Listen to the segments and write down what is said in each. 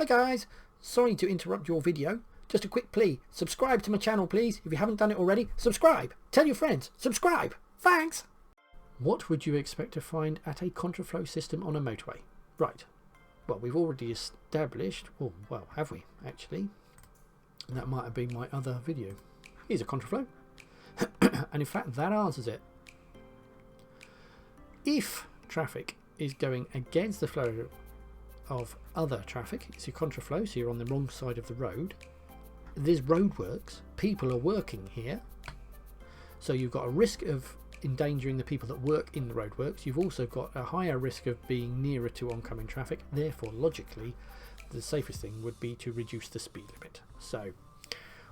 Hi guys, sorry to interrupt your video. Just a quick plea, subscribe to my channel please. If you haven't done it already, subscribe. Tell your friends, subscribe. Thanks. What would you expect to find at a contraflow system on a motorway? Right, well we've already established, oh well have we actually? That might have been my other video. Here's a contraflow. And in fact that answers it. If traffic is going against the flow of other traffic, it's a contraflow, so you're on the wrong side of the road. There's roadworks, people are working here, so you've got a risk of endangering the people that work in the roadworks. You've also got a higher risk of being nearer to oncoming traffic, therefore logically the safest thing would be to reduce the speed limit. So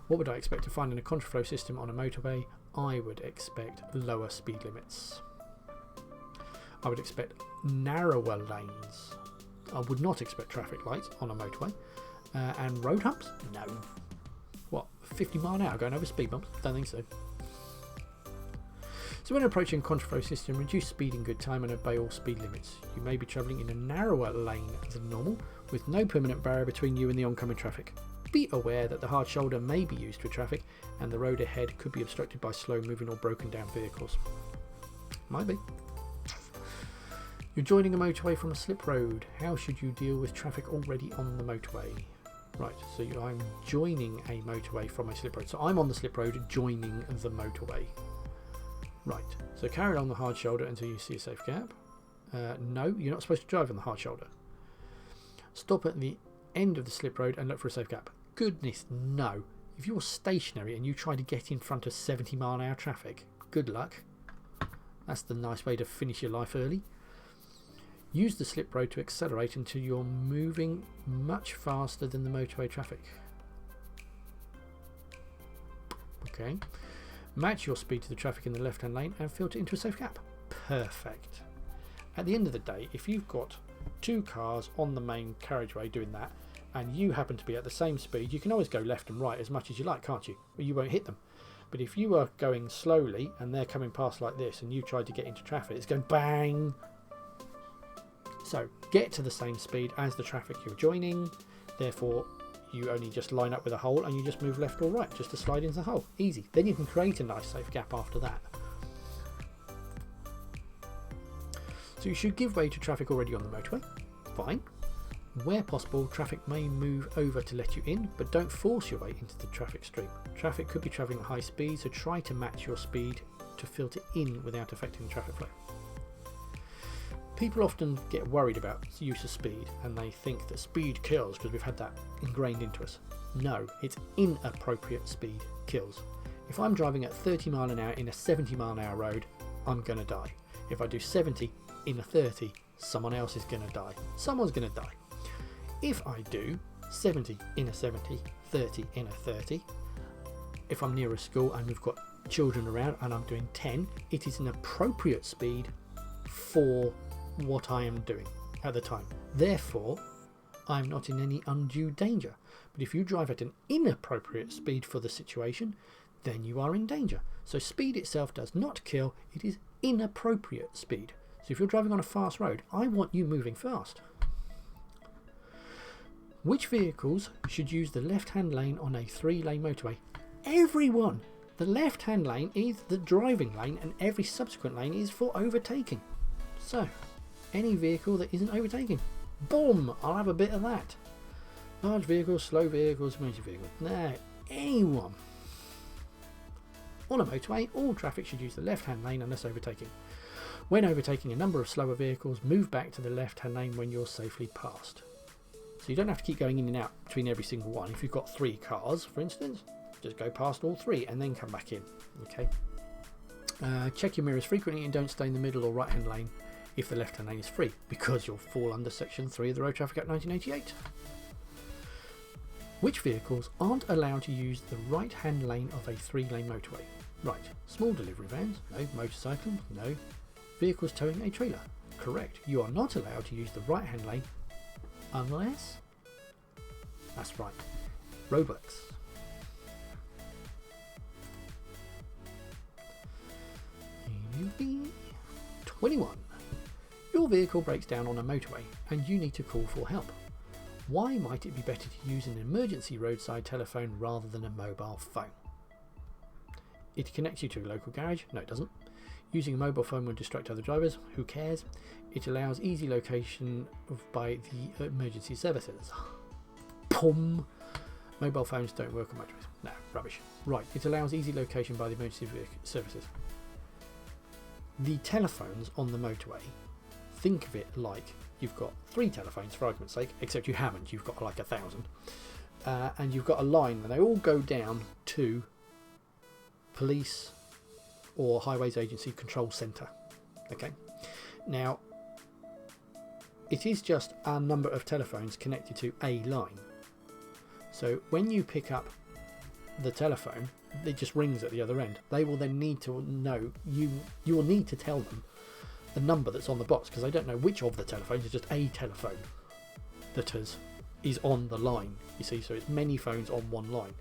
what would I expect to find in a contraflow system on a motorway? I would expect lower speed limits. I would expect narrower lanes. I would not expect traffic lights on a motorway. And road humps? No. What, 50 mile an hour going over speed bumps? Don't think so. So when approaching a contraflow system, reduce speed in good time and obey all speed limits. You may be travelling in a narrower lane than normal, with no permanent barrier between you and the oncoming traffic. Be aware that the hard shoulder may be used for traffic and the road ahead could be obstructed by slow moving or broken down vehicles. Might be. You're joining a motorway from a slip road. How should you deal with traffic already on the motorway? Right, so I'm joining a motorway from a slip road. So I'm on the slip road joining the motorway. Right, so carry along the hard shoulder until you see a safe gap. No, you're not supposed to drive on the hard shoulder. Stop at the end of the slip road and look for a safe gap. Goodness, no. If you're stationary and you try to get in front of 70 mile an hour traffic, good luck. That's the nice way to finish your life early. Use the slip road to accelerate until you're moving much faster than the motorway traffic. Okay. Match your speed to the traffic in the left hand lane and filter into a safe gap. Perfect. At the end of the day, if you've got two cars on the main carriageway doing that and you happen to be at the same speed, you can always go left and right as much as you like, can't you? But you won't hit them. But if you are going slowly and they're coming past like this and you tried to get into traffic, it's going bang. So get to the same speed as the traffic you're joining, therefore you only just line up with a hole and you just move left or right just to slide into the hole. Easy. Then you can create a nice safe gap after that. So you should give way to traffic already on the motorway. Fine. Where possible, traffic may move over to let you in, but don't force your way into the traffic stream. Traffic could be travelling at high speed, so try to match your speed to filter in without affecting the traffic flow. People often get worried about the use of speed and they think that speed kills because we've had that ingrained into us. No, it's inappropriate speed kills. If I'm driving at 30 mile an hour in a 70 mile an hour road, I'm going to die. If I do 70 in a 30, someone else is going to die. Someone's going to die. If I do 70 in a 70, 30 in a 30, if I'm near a school and we've got children around and I'm doing 10, it is an appropriate speed for what I am doing at the time. Therefore, I'm not in any undue danger. But if you drive at an inappropriate speed for the situation, then you are in danger. So speed itself does not kill, it is inappropriate speed. So if you're driving on a fast road, I want you moving fast. Which vehicles should use the left-hand lane on a 3-lane motorway? Everyone! The left-hand lane is the driving lane and every subsequent lane is for overtaking. So, any vehicle that isn't overtaking, boom, I'll have a bit of that. Large vehicles, slow vehicles, motor vehicles, no, anyone. On a motorway, all traffic should use the left-hand lane unless overtaking. When overtaking a number of slower vehicles, move back to the left-hand lane when you're safely passed. So you don't have to keep going in and out between every single one. If you've got 3 cars, for instance, just go past all 3 and then come back in. Okay. Check your mirrors frequently and don't stay in the middle or right-hand lane if the left-hand lane is free, because you'll fall under section 3 of the Road Traffic Act 1988. Which vehicles aren't allowed to use the right-hand lane of a 3-lane motorway? Right, small delivery vans, no. Motorcycles, no. Vehicles towing a trailer, correct. You are not allowed to use the right-hand lane unless, that's right, roadworks. 21. Your vehicle breaks down on a motorway and you need to call for help. Why might it be better to use an emergency roadside telephone rather than a mobile phone? It connects you to a local garage. No, it doesn't. Using a mobile phone will distract other drivers. Who cares? It allows easy location by the emergency services. Pum! Mobile phones don't work on motorways. No, rubbish. Right, it allows easy location by the emergency services. The telephones on the motorway, think of it like you've got 3 telephones for argument's sake, except you haven't, you've got like 1,000. And you've got a line and they all go down to police or highways agency control centre. Okay, now it is just a number of telephones connected to a line. So when you pick up the telephone, it just rings at the other end. They will then need to know, you will need to tell them the number that's on the box, because they don't know which of the telephones. Is just a telephone that is on the line, you see, so it's many phones on one line.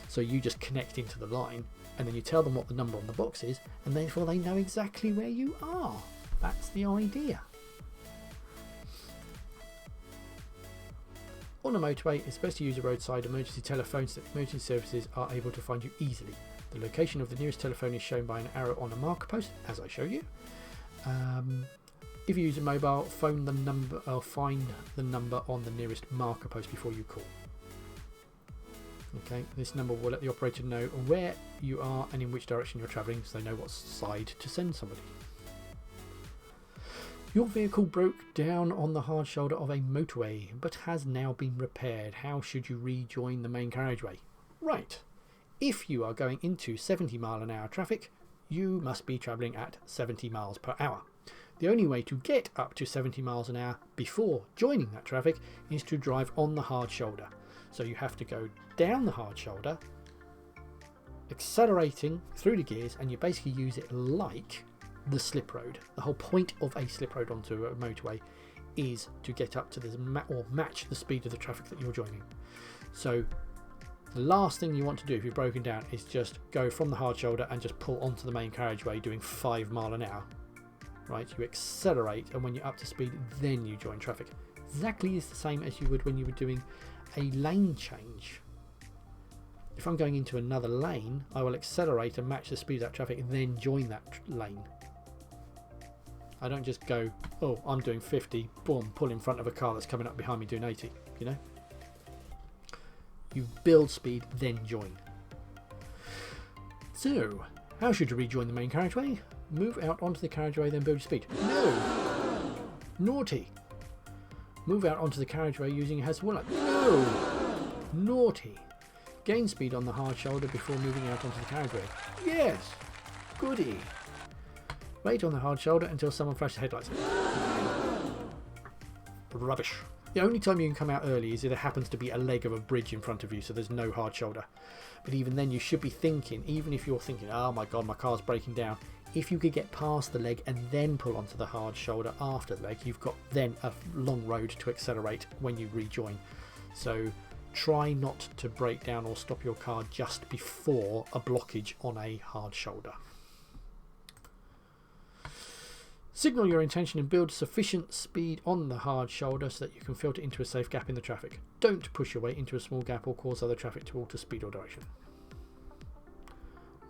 So you just connect into the line and then you tell them what the number on the box is, and therefore they know exactly where you are. That's the idea. On a motorway, it's best to use a roadside emergency telephone so that emergency services are able to find you easily. The location of the nearest telephone is shown by an arrow on a marker post, as I showed you. If you use a mobile, phone the number or find the number on the nearest marker post before you call. Okay, this number will let the operator know where you are and in which direction you're travelling, so they know what side to send somebody. Your vehicle broke down on the hard shoulder of a motorway, but has now been repaired. How should you rejoin the main carriageway? Right, if you are going into 70-mile-an-hour traffic, you must be travelling at 70 miles per hour. The only way to get up to 70 miles an hour before joining that traffic is to drive on the hard shoulder. So you have to go down the hard shoulder, accelerating through the gears, and you basically use it like the slip road. The whole point of a slip road onto a motorway is to get up to this or match the speed of the traffic that you're joining. So the last thing you want to do if you're broken down is just go from the hard shoulder and just pull onto the main carriageway doing 5 miles an hour. Right, you accelerate, and when you're up to speed, then you join traffic. Exactly is the same as you would when you were doing a lane change. If I'm going into another lane, I will accelerate and match the speed of that traffic and then join that lane. I don't just go, oh, I'm doing 50, boom, pull in front of a car that's coming up behind me doing 80, you know? You build speed, then join. So, how should you rejoin the main carriageway? Move out onto the carriageway, then build your speed. No! Naughty! Move out onto the carriageway using a hazard walnut. No! Naughty! Gain speed on the hard shoulder before moving out onto the carriageway. Yes! Goody! Wait on the hard shoulder until someone flashes headlights. Rubbish. The only time you can come out early is if there happens to be a leg of a bridge in front of you, so there's no hard shoulder. But even then, you should be thinking, even if you're thinking, oh my god, my car's breaking down, if you could get past the leg and then pull onto the hard shoulder after the leg, you've got then a long road to accelerate when you rejoin. So try not to break down or stop your car just before a blockage on a hard shoulder. Signal your intention and build sufficient speed on the hard shoulder so that you can filter into a safe gap in the traffic. Don't push your way into a small gap or cause other traffic to alter speed or direction.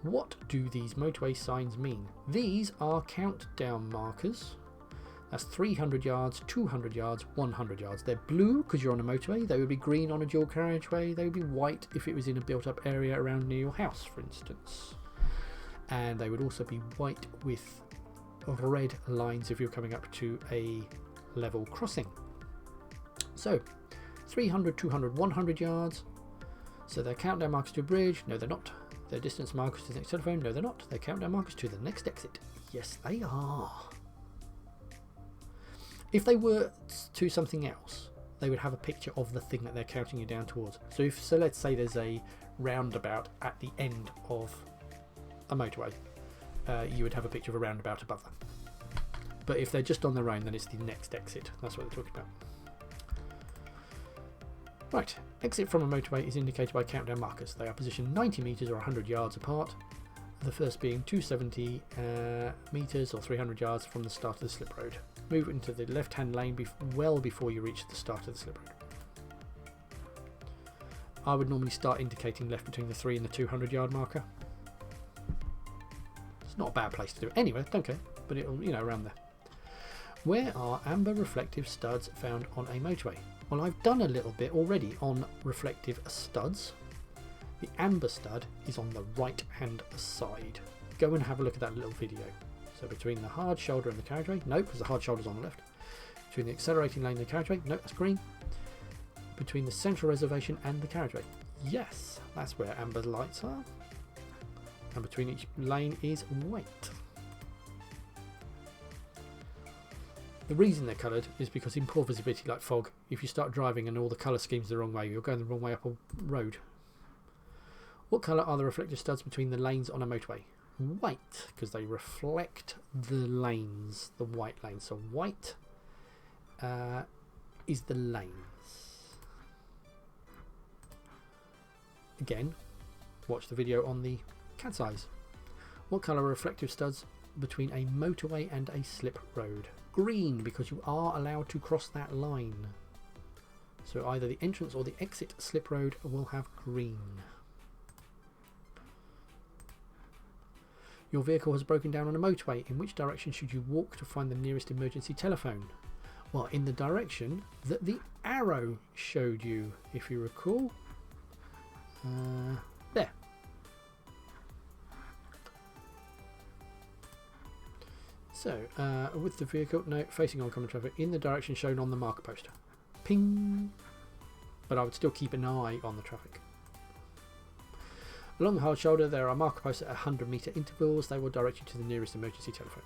What do these motorway signs mean? These are countdown markers. That's 300 yards, 200 yards, 100 yards. They're blue because you're on a motorway. They would be green on a dual carriageway. They would be white if it was in a built-up area around near your house, for instance. And they would also be white with red lines if you're coming up to a level crossing. So 300, 200, 100 yards. So they're countdown markers to a bridge. No, they're not. They're distance markers to the next telephone. No, they're not. They're countdown markers to the next exit. Yes, they are. If they were to something else, they would have a picture of the thing that they're counting you down towards. So let's say there's a roundabout at the end of a motorway. You would have a picture of a roundabout above them. But if they're just on their own, then it's the next exit. That's what they're talking about. Right, exit from a motorway is indicated by countdown markers. They are positioned 90 metres or 100 yards apart. The first being 270 metres or 300 yards from the start of the slip road. Move into the left-hand lane well before you reach the start of the slip road. I would normally start indicating left between the 3 and the 200 yard marker. It's not a bad place to do it. Anyway, don't care, but it'll, you know, around there. Where are amber reflective studs found on a motorway? Well, I've done a little bit already on reflective studs. The amber stud is on the right hand side. Go and have a look at that little video. So between the hard shoulder and the carriageway, no, because the hard shoulder's on the left. Between the accelerating lane and the carriageway, no, that's green. Between the central reservation and the carriageway, yes, that's where amber lights are. And between each lane is white. The reason they're coloured is because in poor visibility like fog, if you start driving and all the colour schemes the wrong way, you're going the wrong way up a road. What colour are the reflective studs between the lanes on a motorway? White, because they reflect the lanes, the white lanes. So white is the lanes. Again, watch the video on the cat's eyes. What colour are reflective studs between a motorway and a slip road? Green, because you are allowed to cross that line. So either the entrance or the exit slip road will have green. Your vehicle has broken down on a motorway. In which direction should you walk to find the nearest emergency telephone? Well, in the direction that the arrow showed you, if you recall. There. So, with the vehicle, no, facing oncoming traffic, in the direction shown on the marker poster. Ping! But I would still keep an eye on the traffic. Along the hard shoulder, there are marker posts at 100 metre intervals. They will direct you to the nearest emergency telephone.